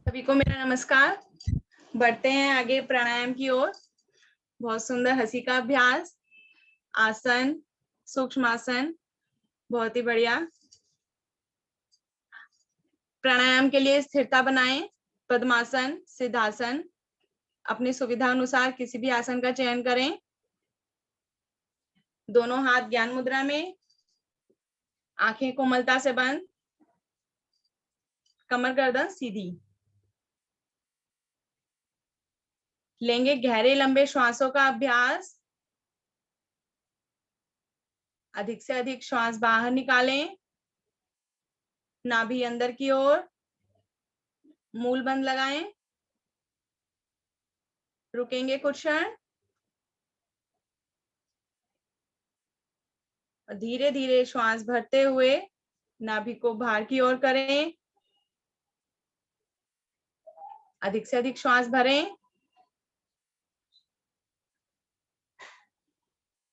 सभी को मेरा नमस्कार। बढ़ते हैं आगे प्राणायाम की ओर। बहुत सुंदर हंसी का अभ्यास, आसन, सूक्ष्म आसन, बहुत ही बढ़िया। प्राणायाम के लिए स्थिरता बनाएं। पद्मासन, सिद्धासन, अपनी सुविधा अनुसार किसी भी आसन का चयन करें। दोनों हाथ ज्ञान मुद्रा में, आंखें कोमलता से बंद, कमर गर्दन सीधी। लेंगे गहरे लंबे श्वासों का अभ्यास। अधिक से अधिक श्वास बाहर निकालें, नाभि अंदर की ओर, मूल बंद लगाएं। रुकेंगे कुछ क्षण। धीरे धीरे श्वास भरते हुए नाभि को बाहर की ओर करें। अधिक से अधिक श्वास भरें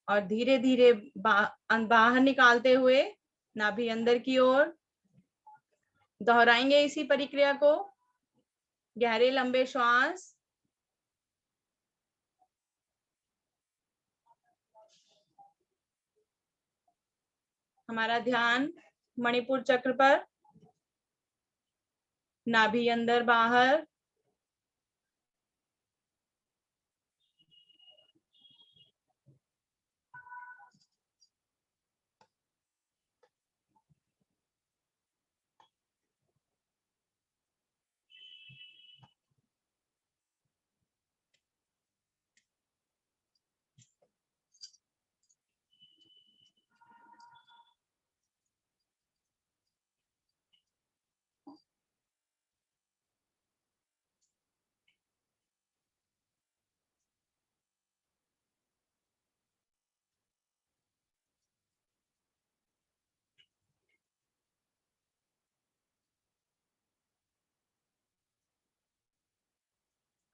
और धीरे धीरे बाहर निकालते हुए नाभि अंदर की ओर। दोहराएंगे इसी प्रक्रिया को। गहरे लंबे श्वास, हमारा ध्यान मणिपुर चक्र पर, नाभि अंदर बाहर।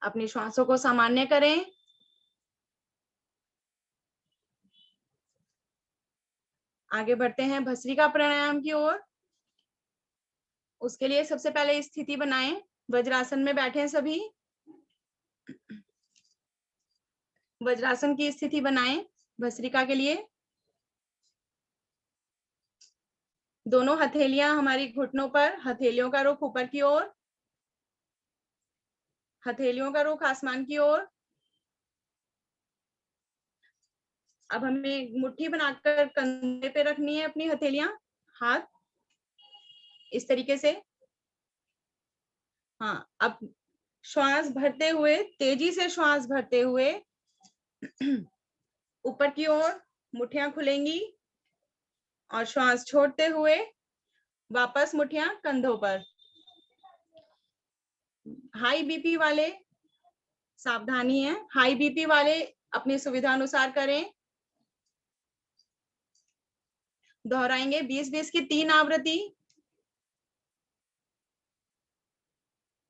अपनी श्वासों को सामान्य करें। आगे बढ़ते हैं भस्त्रिका प्राणायाम की ओर। उसके लिए सबसे पहले स्थिति बनाएं। वज्रासन में बैठे हैं सभी। वज्रासन की स्थिति बनाएं भस्त्रिका के लिए। दोनों हथेलियां हमारी घुटनों पर, हथेलियों का रुख ऊपर की ओर, हथेलियों का रुख आसमान की ओर। अब हमें मुट्ठी बनाकर कंधे पे रखनी है अपनी हथेलियां, हाथ इस तरीके से। हाँ, अब श्वास भरते हुए, तेजी से श्वास भरते हुए ऊपर की ओर मुट्ठियां खुलेंगी और श्वास छोड़ते हुए वापस मुट्ठियां कंधों पर। हाई बीपी वाले सावधानी है, हाई बीपी वाले अपनी सुविधा अनुसार करें। दोहराएंगे 20-20 की 3 आवृत्ति।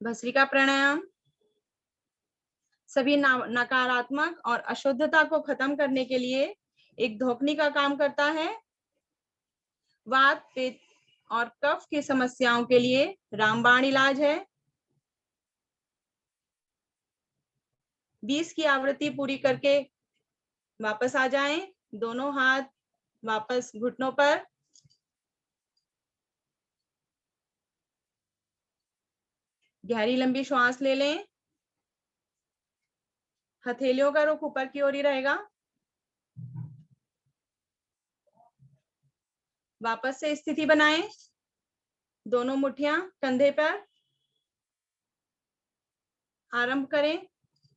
भस्त्रिका प्राणायाम सभी नकारात्मक और अशुद्धता को खत्म करने के लिए एक धोखनी का काम करता है। वात, पित्त और कफ की समस्याओं के लिए रामबाण इलाज है। 20 की आवृत्ति पूरी करके वापस आ जाएं। दोनों हाथ वापस घुटनों पर। गहरी लंबी श्वास ले लें। हथेलियों का रुख ऊपर की ओर ही रहेगा। वापस से स्थिति बनाएं। दोनों मुट्ठियां कंधे पर। आरंभ करें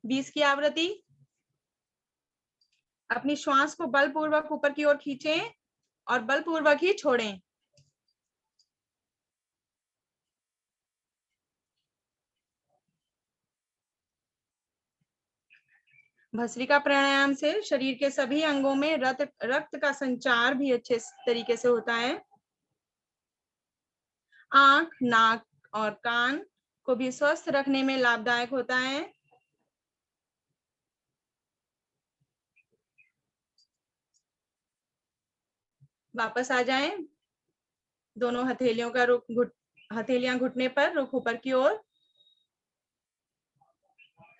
20 की आवृत्ति। अपनी श्वास को बलपूर्वक ऊपर की ओर खींचें और बलपूर्वक ही छोड़ें। भस्त्रिका प्राणायाम से शरीर के सभी अंगों में रक्त का संचार भी अच्छे तरीके से होता है। आंख, नाक और कान को भी स्वस्थ रखने में लाभदायक होता है। वापस आ जाएं। दोनों हथेलियों का रुख, हथेलियां घुटने पर, रुख ऊपर की ओर।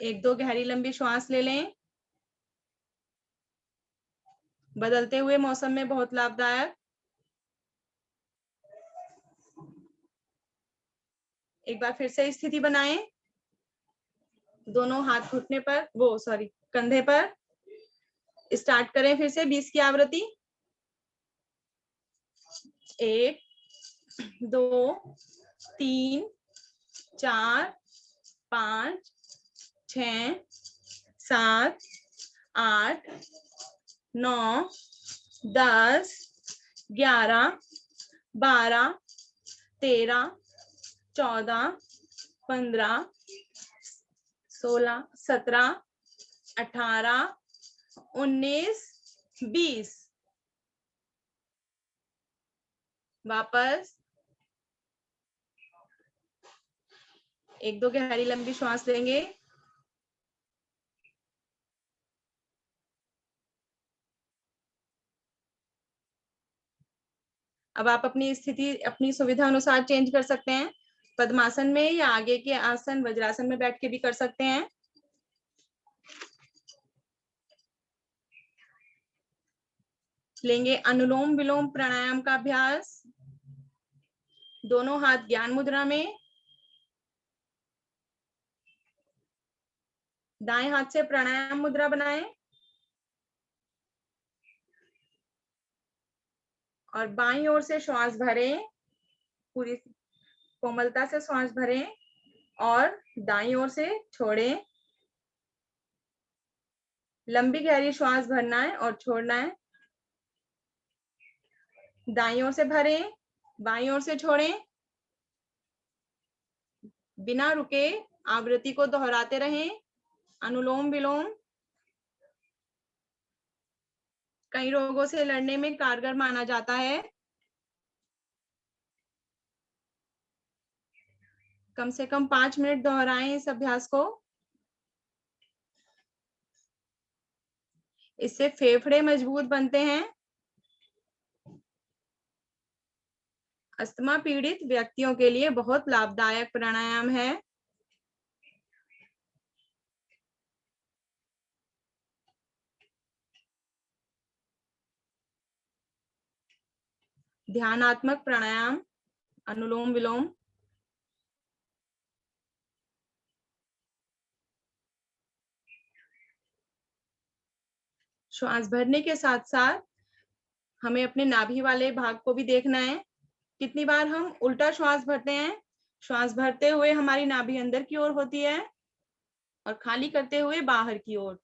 एक दो गहरी लंबी श्वास ले लें। बदलते हुए मौसम में बहुत लाभदायक। एक बार फिर से स्थिति बनाएं। दोनों हाथ घुटने पर, कंधे पर। स्टार्ट करें फिर से 20 की आवृत्ति। 1, 2, 3, 4, 5, 6, 7, 8, 9, 10, 11, 12, 13, 14, 15, 16, 17, 18, 19, 20। वापस एक दो गहरी लंबी श्वास लेंगे। अब आप अपनी स्थिति अपनी सुविधा अनुसार चेंज कर सकते हैं। पद्मासन में या आगे के आसन वज्रासन में बैठ के भी कर सकते हैं। लेंगे अनुलोम विलोम प्राणायाम का अभ्यास। दोनों हाथ ज्ञान मुद्रा में। दाएं हाथ से प्राणायाम मुद्रा बनाएं और बाईं ओर से श्वास भरें। पूरी कोमलता से श्वास भरें और दाईं ओर से छोड़ें। लंबी गहरी श्वास भरना है और छोड़ना है। दाईं ओर से भरें, बाईं ओर से छोड़ें। बिना रुके आवृत्ति को दोहराते रहें। अनुलोम विलोम कई रोगों से लड़ने में कारगर माना जाता है। कम से कम 5 मिनट दोहराएं इस अभ्यास को। इससे फेफड़े मजबूत बनते हैं। अस्थमा पीड़ित व्यक्तियों के लिए बहुत लाभदायक प्राणायाम है। ध्यानात्मक प्राणायाम, अनुलोम विलोम। श्वास भरने के साथ साथ हमें अपने नाभि वाले भाग को भी देखना है। कितनी बार हम उल्टा श्वास भरते हैं। श्वास भरते हुए हमारी नाभि अंदर की ओर होती है और खाली करते हुए बाहर की ओर।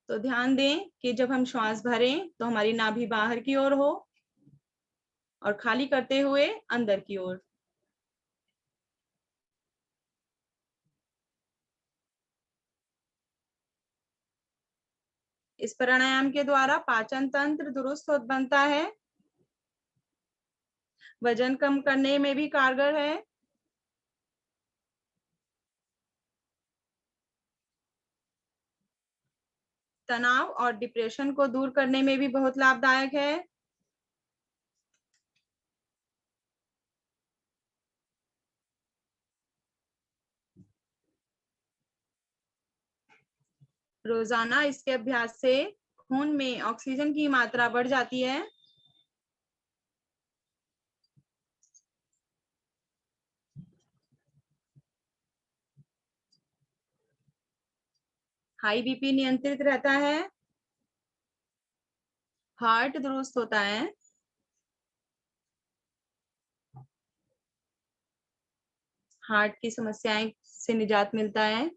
तो ध्यान दें कि जब हम श्वास भरें तो हमारी नाभि बाहर की ओर हो और खाली करते हुए अंदर की ओर। इस प्राणायाम के द्वारा पाचन तंत्र दुरुस्त बनता है। वजन कम करने में भी कारगर है। तनाव और डिप्रेशन को दूर करने में भी बहुत लाभदायक है। रोजाना इसके अभ्यास से खून में ऑक्सीजन की मात्रा बढ़ जाती है। हाई बीपी नियंत्रित रहता है। हार्ट दुरुस्त होता है। हार्ट की समस्याएं से निजात मिलता है।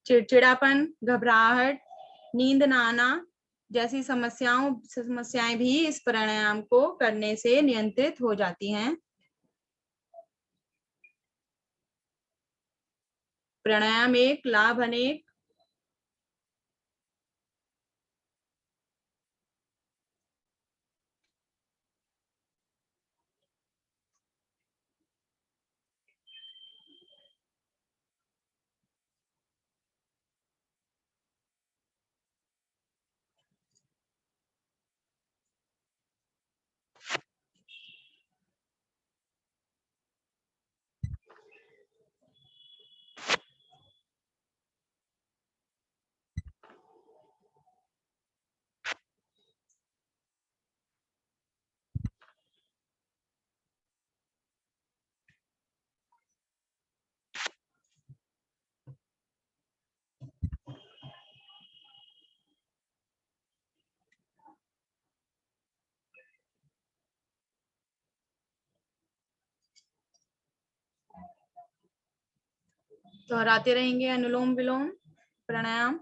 चिड़चिड़ापन, घबराहट, नींद ना आना जैसी समस्याएं भी इस प्राणायाम को करने से नियंत्रित हो जाती हैं। प्राणायाम एक लाभ अनेक। दोहराते रहेंगे अनुलोम विलोम प्राणायाम।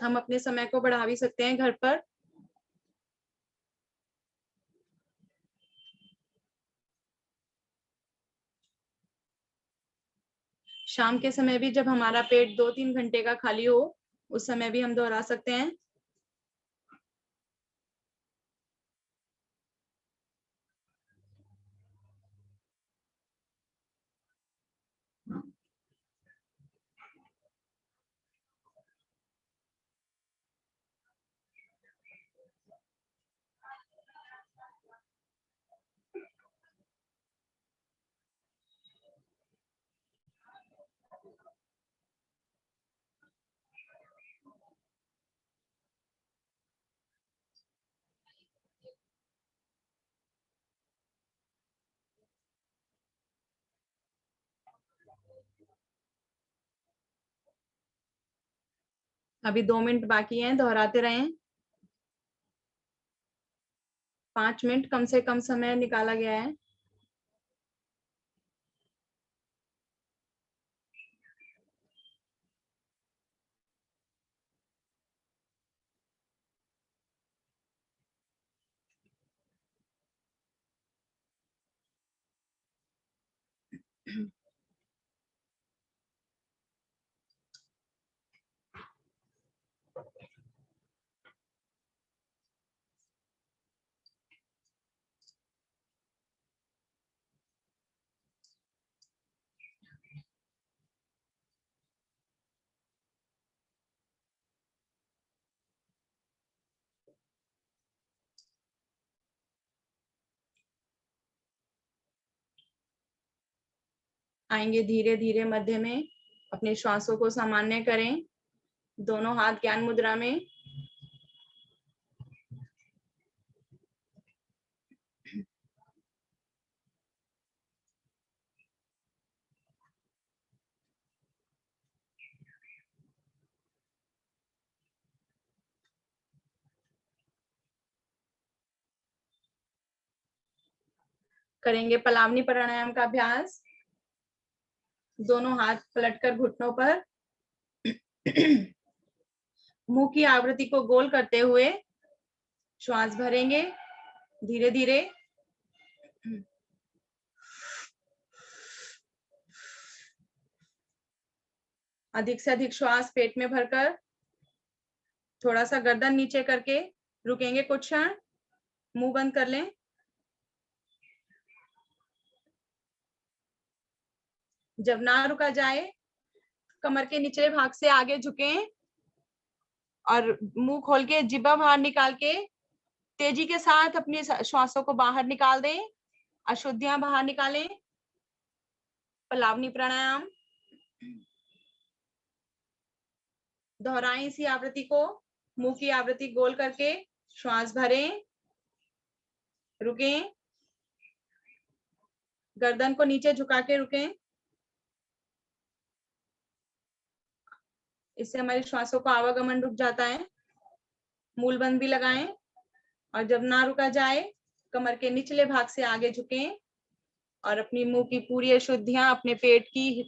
हम अपने समय को बढ़ा भी सकते हैं घर पर। शाम के समय भी जब हमारा पेट 2-3 घंटे का खाली हो, उस समय भी हम दोहरा सकते हैं। अभी 2 मिनट बाकी हैं, दोहराते रहें। 5 मिनट कम से कम समय निकाला गया है। आएंगे धीरे धीरे मध्य में। अपने श्वासों को सामान्य करें। दोनों हाथ ज्ञान मुद्रा में। करेंगे पलावनी प्राणायाम का अभ्यास। दोनों हाथ पलटकर घुटनों पर। मुंह की आवृत्ति को गोल करते हुए श्वास भरेंगे धीरे धीरे। अधिक से अधिक श्वास पेट में भरकर। थोड़ा सा गर्दन नीचे करके रुकेंगे कुछ क्षण। मुंह बंद कर लें। जब ना रुका जाए, कमर के निचले भाग से आगे झुकें और मुंह खोल के जिब्बा बाहर निकाल के तेजी के साथ अपने श्वासों को बाहर निकाल दें। अशुद्धियां बाहर निकालें। पलावनी प्राणायाम दोहराएं इसी आवृत्ति को। मुंह की आवृत्ति गोल करके श्वास भरें, रुकें, गर्दन को नीचे झुका के रुकें। इससे हमारे श्वासों का आवागमन रुक जाता है। मूल बंद भी लगाएं और जब ना रुका जाए, कमर के निचले भाग से आगे झुकें और अपनी मुंह की पूरी अशुद्धियां अपने पेट की,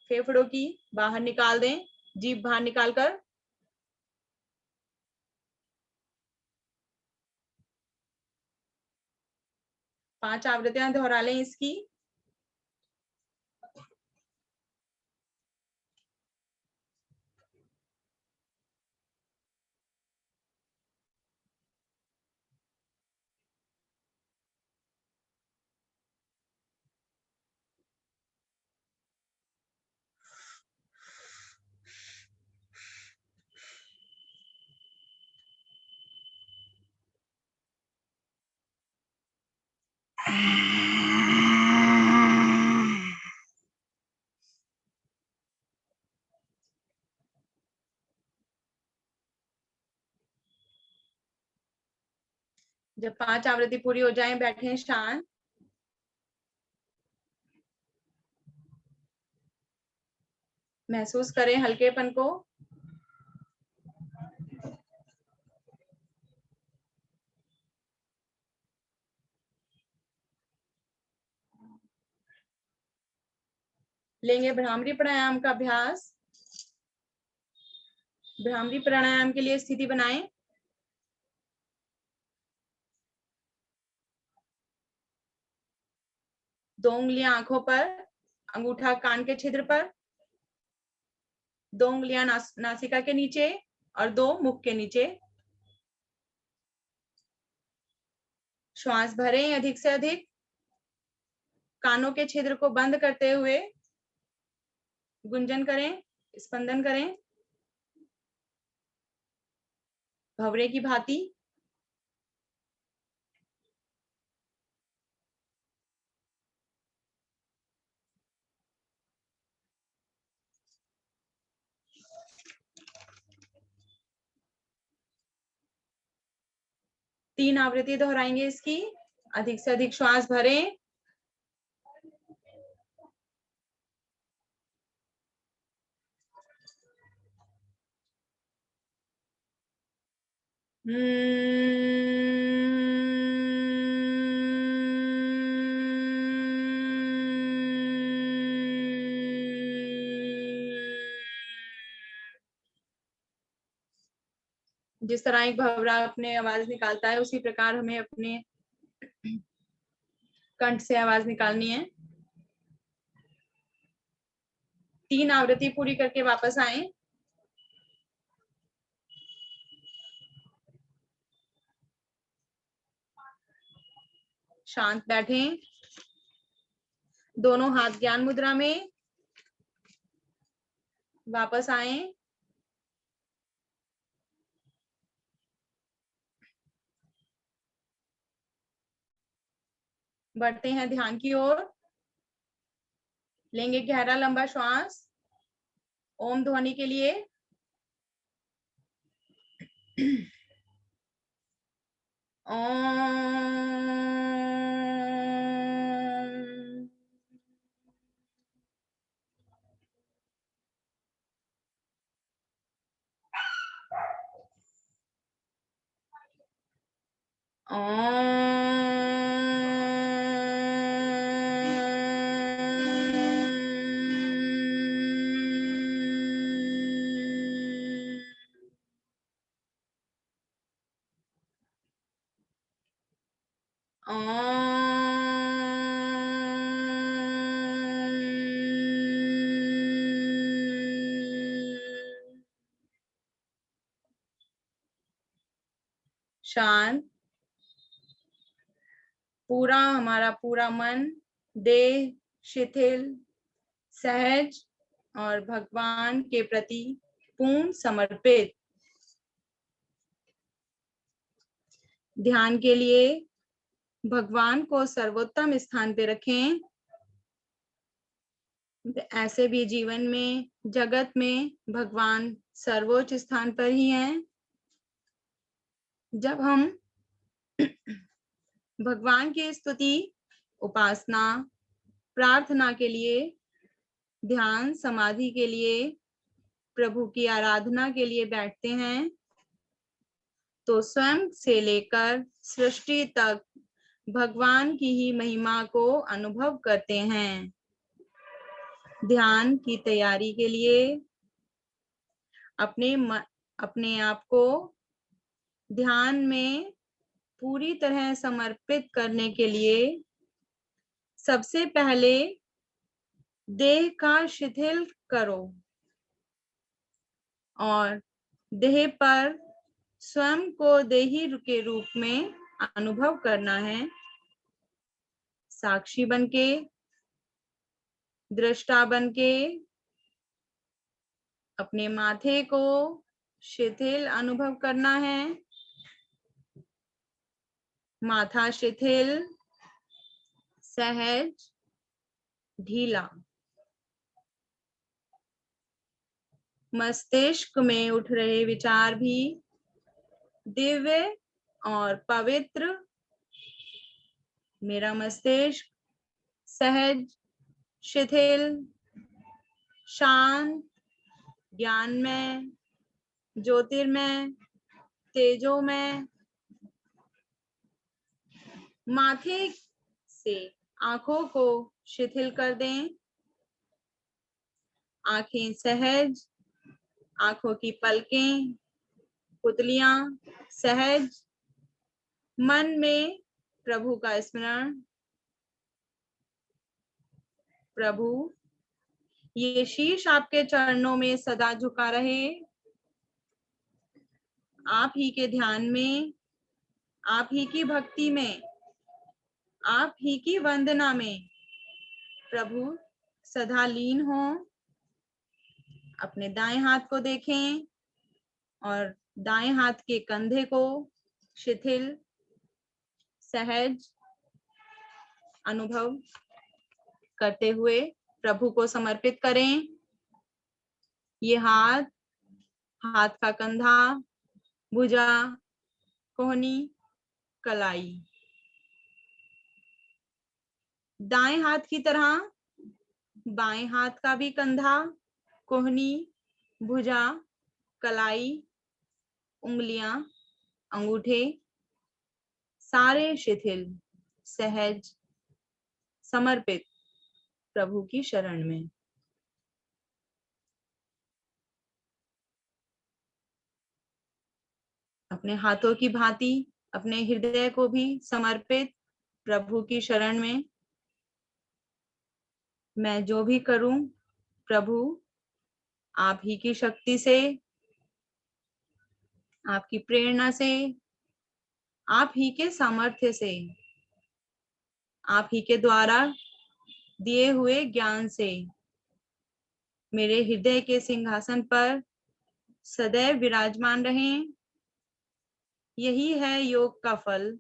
फेफड़ों की बाहर निकाल दें, जीभ बाहर निकालकर। पांच आवृत्तियां दोहरा लें इसकी। जब 5 आवृत्ति पूरी हो जाए, बैठें शांत। महसूस करें हल्केपन को। लेंगे भ्रामरी प्राणायाम का अभ्यास। भ्रामरी प्राणायाम के लिए स्थिति बनाएं। दो उंगलियां आंखों पर, अंगूठा कान के छिद्र पर, दो उंगलियां नासिका के नीचे और दो मुख के नीचे। श्वास भरें अधिक से अधिक। कानों के छिद्र को बंद करते हुए गुंजन करें, स्पंदन करें भंवरे की भांति। तीन आवृत्ति दोहराएंगे इसकी। अधिक से अधिक श्वास भरें। जिस तरह एक भंवरा अपने आवाज निकालता है उसी प्रकार हमें अपने कंठ से आवाज निकालनी है। 3 आवृत्ति पूरी करके वापस आए। शांत बैठें। दोनों हाथ ज्ञान मुद्रा में। वापस आए। बढ़ते हैं ध्यान की ओर। लेंगे गहरा लंबा श्वास ओम ध्वनि के लिए। ओम। शांत। पूरा हमारा पूरा मन, देह शिथिल, सहज और भगवान के प्रति पूर्ण समर्पित। ध्यान के लिए भगवान को सर्वोत्तम स्थान पे रखें। ऐसे भी जीवन में, जगत में भगवान सर्वोच्च स्थान पर ही हैं। जब हम भगवान की स्तुति, उपासना, प्रार्थना के लिए, ध्यान समाधि के लिए, प्रभु की आराधना के लिए बैठते हैं तो स्वयं से लेकर सृष्टि तक भगवान की ही महिमा को अनुभव करते हैं। ध्यान की तैयारी के लिए अपने आप को ध्यान में पूरी तरह समर्पित करने के लिए सबसे पहले देह का शिथिल करो और देह पर स्वयं को देही के रूप में अनुभव करना है। साक्षी बनके, दृष्टा बनके अपने माथे को शिथिल अनुभव करना है। माथा शिथिल, सहज, ढीला। मस्तिष्क में उठ रहे विचार भी दिव्य और पवित्र। मेरा मस्तिष्क सहज, शिथिल, शांत, ज्ञानमय, ज्योतिर्मय, तेजोमय। माथे से आंखों को शिथिल कर दें। आंखें सहज, आंखों की पलकें, पुतलियां सहज, मन में प्रभु का स्मरण। प्रभु, ये शीश आपके चरणों में सदा झुका रहे। आप ही के ध्यान में, आप ही की भक्ति में, आप ही की वंदना में प्रभु सदा लीन हो। अपने दाएं हाथ को देखें और दाएं हाथ के कंधे को शिथिल, सहज अनुभव करते हुए प्रभु को समर्पित करें। ये हाथ, हाथ का कंधा, भुजा, कोहनी, कलाई। दाएं हाथ की तरह बाएं हाथ का भी कंधा, कोहनी, भुजा, कलाई, उंगलियां, अंगूठे सारे शिथिल, सहज, समर्पित प्रभु की शरण में। अपने हाथों की भांति अपने हृदय को भी समर्पित प्रभु की शरण में। मैं जो भी करूं प्रभु आप ही की शक्ति से, आपकी प्रेरणा से, आप ही के सामर्थ्य से, आप ही के द्वारा दिए हुए ज्ञान से मेरे हृदय के सिंहासन पर सदैव विराजमान रहें। यही है योग का फल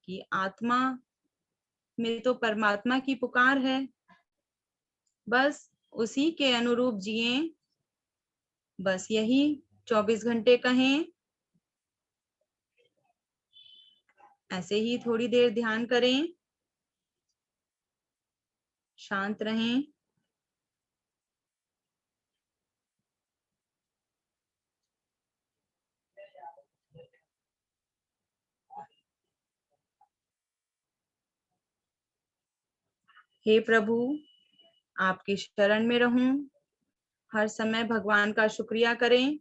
कि आत्मा में तो परमात्मा की पुकार है, बस उसी के अनुरूप जिए। बस यही 24 घंटे कहें। ऐसे ही थोड़ी देर ध्यान करें, शांत रहें। हे प्रभु, आपकी शरण में रहूं, हर समय भगवान का शुक्रिया करें।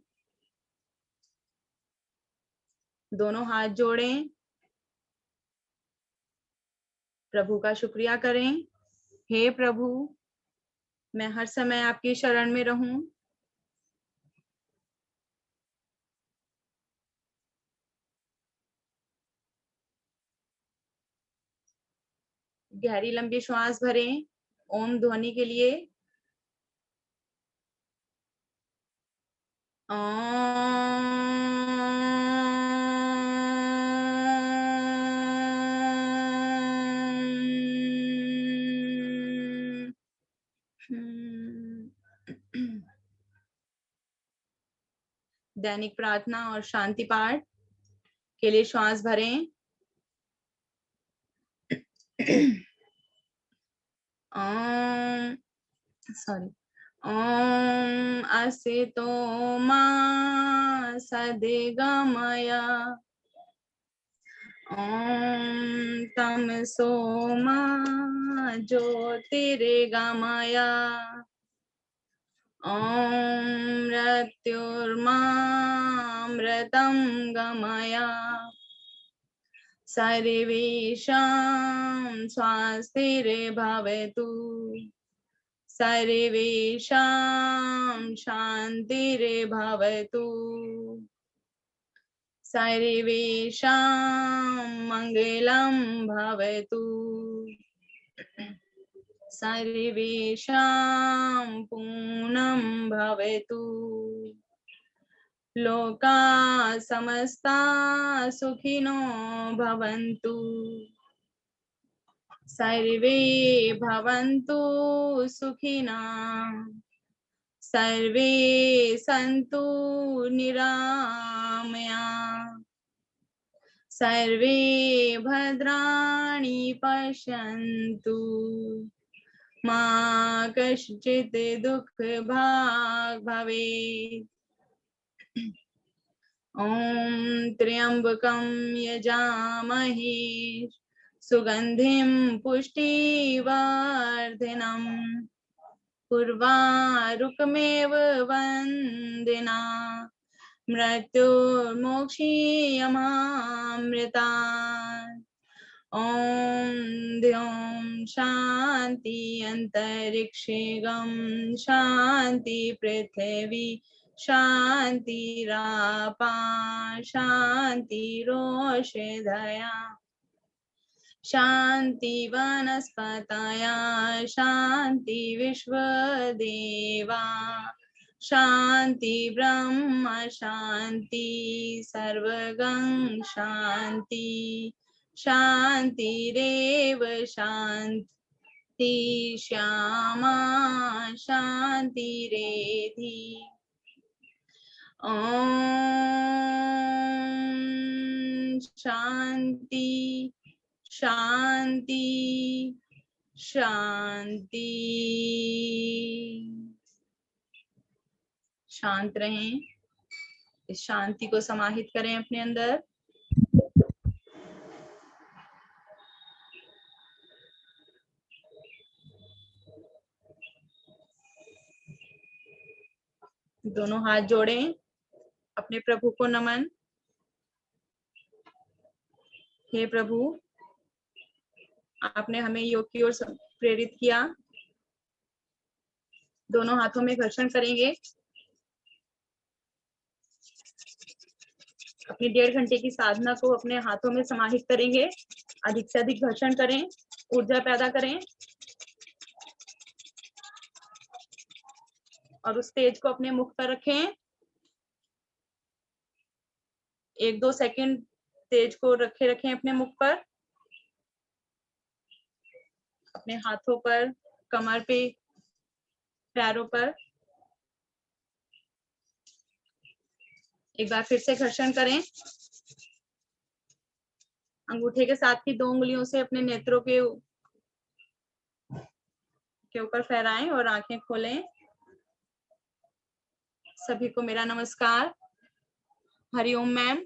दोनों हाथ जोड़ें, प्रभु का शुक्रिया करें। हे प्रभु, मैं हर समय आपकी शरण में रहूं। गहरी लंबी श्वास भरें ओम ध्वनि के लिए। दैनिक प्रार्थना और शांति पाठ के लिए श्वास भरें। ओम असितो मा सदिगमय, ओम तमसो मा ज्योतिर्गमय, ओम मृत्युर्मामृतं गमय, सर्वेषां स्वस्तिर्भवतु, सर्वेषां शान्तिर्भवतु, सर्वेषां मङ्गलं भवतु, सर्वेषां पूर्णं भवतु, लोका समस्ता सुखिनो भवन्तु, सर्वे भवन्तु सुखिनः, सर्वे सन्तु निरामयाः, सर्वे भद्राणि पश्यन्तु, मा कश्चित् दुःखभाग् भवेत्। ॐ त्र्यम्बकं यजामहे सुगन्धिं पुष्टिवर्धनम्, पूर्वारुकमेव वन्दिना मृत्युर्मोक्षीयमामृतात्। ॐ द्यौं शान्ति अन्तरिक्षे गं शान्ति पृथिवी शान्तिरापा शान्तिरोषधया शान्ति वनस्पतया शान्ति विश्वदेवा शान्ति ब्रह्म शान्ति सर्वगं शान्ति शान्तिरेव शान्ति श्यामा शान्तिरेधि। ॐ शान्ति शांति शांति। शांत रहें, इस शांति को समाहित करें अपने अंदर। दोनों हाथ जोड़ें, अपने प्रभु को नमन। हे प्रभु, आपने हमें योग की ओर प्रेरित किया। दोनों हाथों में घर्षण करेंगे। अपनी 1.5 घंटे की साधना को अपने हाथों में समाहित करेंगे। अधिक से अधिक घर्षण करें, ऊर्जा पैदा करें और उस तेज को अपने मुख पर रखें। 1-2 सेकंड तेज को रखें अपने मुख पर, अपने हाथों पर, कमर पे, पैरों पर। एक बार फिर से घर्षण करें। अंगूठे के साथ की 2 उंगलियों से अपने नेत्रों के ऊपर फहराएं और आंखें खोलें। सभी को मेरा नमस्कार। हरिओम मैम।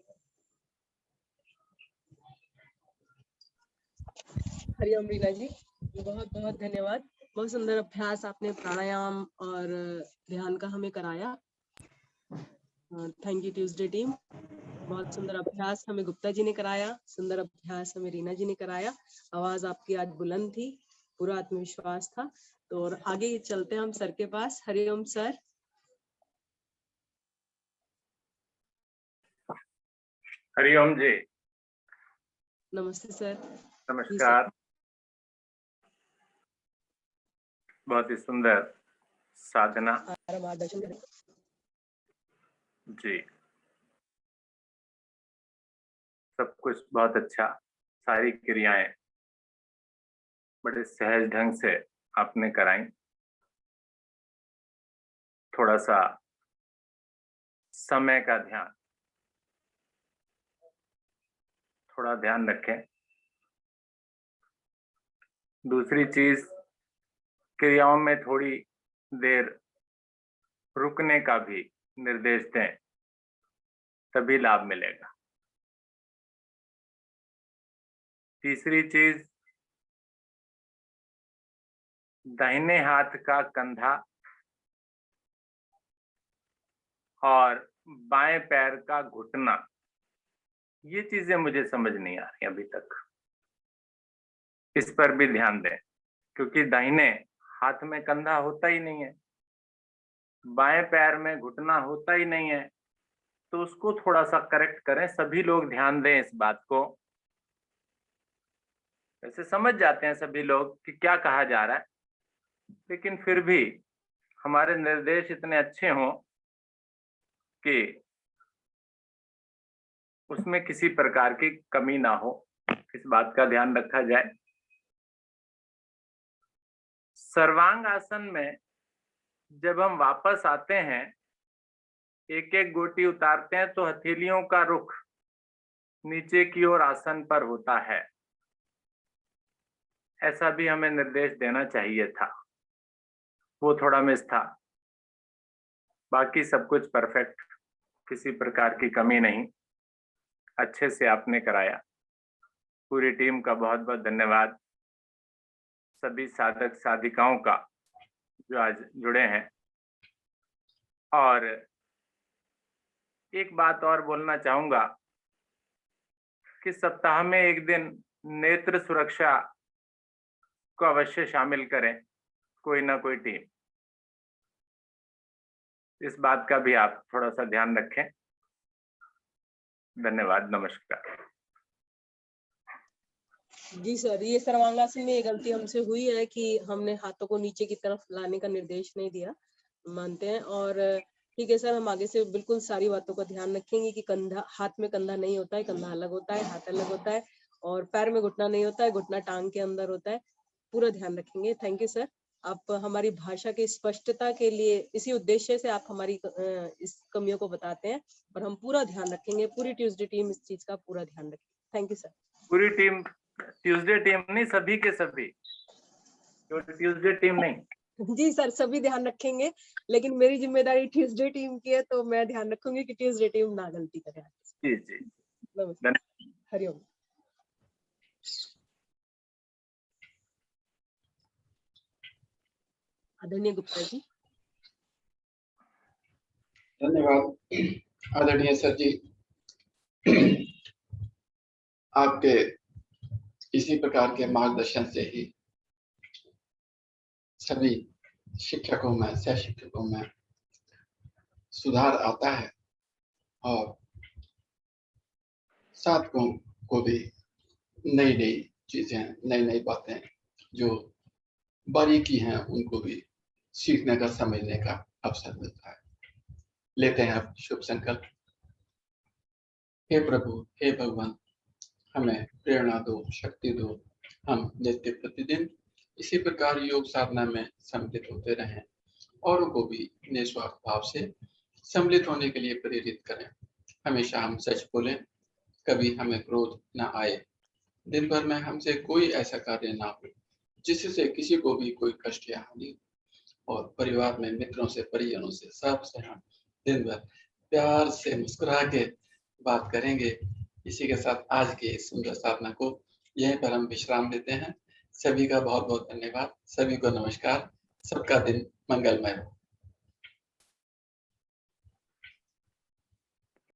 हरिओम रीना जी, बहुत बहुत धन्यवाद। बहुत सुंदर अभ्यास आपने प्राणायाम और ध्यान का हमें कराया। Thank you Tuesday team. बहुत सुंदर अभ्यास हमें गुप्ता जी ने कराया, सुंदर अभ्यास हमें रीना जी ने कराया। आवाज आपकी आज बुलंद थी, पूरा आत्मविश्वास था। तो और आगे चलते हैं हम सर के पास। हरिओम सर। हरिओम जी। नमस्ते सर। नमस्कार। बहुत ही सुंदर साधना जी, सब कुछ बहुत अच्छा। सारी क्रियाएं बड़े सहज ढंग से आपने कराई। थोड़ा सा समय का ध्यान, थोड़ा ध्यान रखें। दूसरी चीज, क्रियाओं में थोड़ी देर रुकने का भी निर्देश दें, तभी लाभ मिलेगा। तीसरी चीज, दाहिने हाथ का कंधा और बाएं पैर का घुटना, ये चीजें मुझे समझ नहीं आ रही अभी तक। इस पर भी ध्यान दें, क्योंकि दाहिने हाथ में कंधा होता ही नहीं है, बाएं पैर में घुटना होता ही नहीं है, तो उसको थोड़ा सा करेक्ट करें। सभी लोग ध्यान दें इस बात को। वैसे समझ जाते हैं सभी लोग कि क्या कहा जा रहा है, लेकिन फिर भी हमारे निर्देश इतने अच्छे हों कि उसमें किसी प्रकार की कमी ना हो, इस बात का ध्यान रखा जाए। सर्वांग आसन में जब हम वापस आते हैं, एक एक गोटी उतारते हैं, तो हथेलियों का रुख नीचे की ओर आसन पर होता है। ऐसा भी हमें निर्देश देना चाहिए था, वो थोड़ा मिस था। बाकी सब कुछ परफेक्ट, किसी प्रकार की कमी नहीं, अच्छे से आपने कराया। पूरी टीम का बहुत बहुत धन्यवाद। सभी साधक साधिकाओं का जो आज जुड़े हैं। और एक बात और बोलना चाहूंगा कि सप्ताह में एक दिन नेत्र सुरक्षा को अवश्य शामिल करें, कोई ना कोई टीम। इस बात का भी आप थोड़ा सा ध्यान रखें। धन्यवाद, नमस्कार। जी सर, ये सर्वांगासन में ये गलती हमसे हुई है कि हमने हाथों को नीचे की तरफ लाने का निर्देश नहीं दिया, मानते हैं। और ठीक है सर, हम आगे से बिल्कुल सारी बातों का ध्यान रखेंगे कि कंधा, हाथ में कंधा नहीं होता है, कंधा अलग होता है, हाथ अलग होता है, और पैर में घुटना नहीं होता है, घुटना टांग के अंदर होता है। पूरा ध्यान रखेंगे। Thank you sir. आप हमारी भाषा की स्पष्टता के लिए, इसी उद्देश्य से आप हमारी इस कमियों को बताते हैं, और हम पूरा ध्यान रखेंगे। पूरी ट्यूसडे टीम इस चीज का पूरा ध्यान रखेगी। Thank you sir. पूरी टीम, ट्यूसडे टीम नहीं, सभी के सभी, तो ट्यूसडे टीम नहीं। जी सर, सभी ध्यान रखेंगे, लेकिन मेरी जिम्मेदारी ट्यूसडे टीम की है, तो मैं ध्यान रखूंगी कि ट्यूसडे टीम ना गलती करे। जी जी, नमस्कार, हरिओम। आदरणीय गुप्ता जी। धन्यवाद आदरणीय सर जी। आपके इसी प्रकार के मार्गदर्शन से ही सभी शिक्षकों में, सह शिक्षकों में सुधार आता है, और साथियों को भी नई नई चीजें, नई नई बातें जो बारीकी हैं, उनको भी सीखने का, समझने का अवसर मिलता है। लेते हैं अब शुभ संकल्प। हे प्रभु, हे भगवान, हमें प्रेरणा दो, शक्ति दो। हम नित्य प्रतिदिन इसी प्रकार योग साधना में सम्मिलित होते रहें, औरों को भी निस्वार्थ भाव से सम्मिलित होने के लिए प्रेरित करें। हमेशा हम सच बोलें, कभी हमें क्रोध न आए। दिन भर में हमसे कोई ऐसा कार्य ना हो जिससे किसी को भी कोई कष्ट या हानि। और परिवार में मित्रों से, परिजनों से, सबसे हम दिन भर प्यार से मुस्कुरा के बात करेंगे। इसी के साथ आज की इस सुंदर साधना को यहीं पर हम विश्राम देते हैं। सभी का बहुत बहुत धन्यवाद। सभी को नमस्कार। सबका दिन मंगलमय हो।